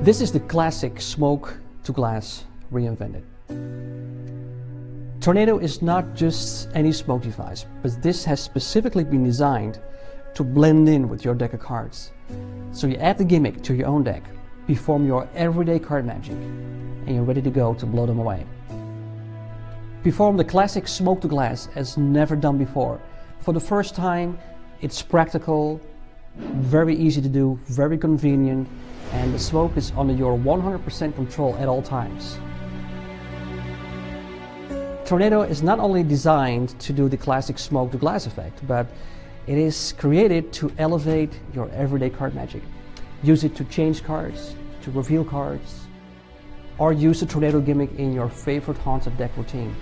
This is the classic smoke to glass reinvented. Tornado is not just any smoke device, but this has specifically been designed to blend in with your deck of cards. So you add the gimmick to your own deck, perform your everyday card magic, and you're ready to go to blow them away. Perform the classic smoke to glass as never done before. For the first time, it's practical, very easy to do, very convenient, and the smoke is under your 100% control at all times. Tornado is not only designed to do the classic smoke to glass effect, but it is created to elevate your everyday card magic. Use it to change cards, to reveal cards, or use the tornado gimmick in your favorite haunted deck routine.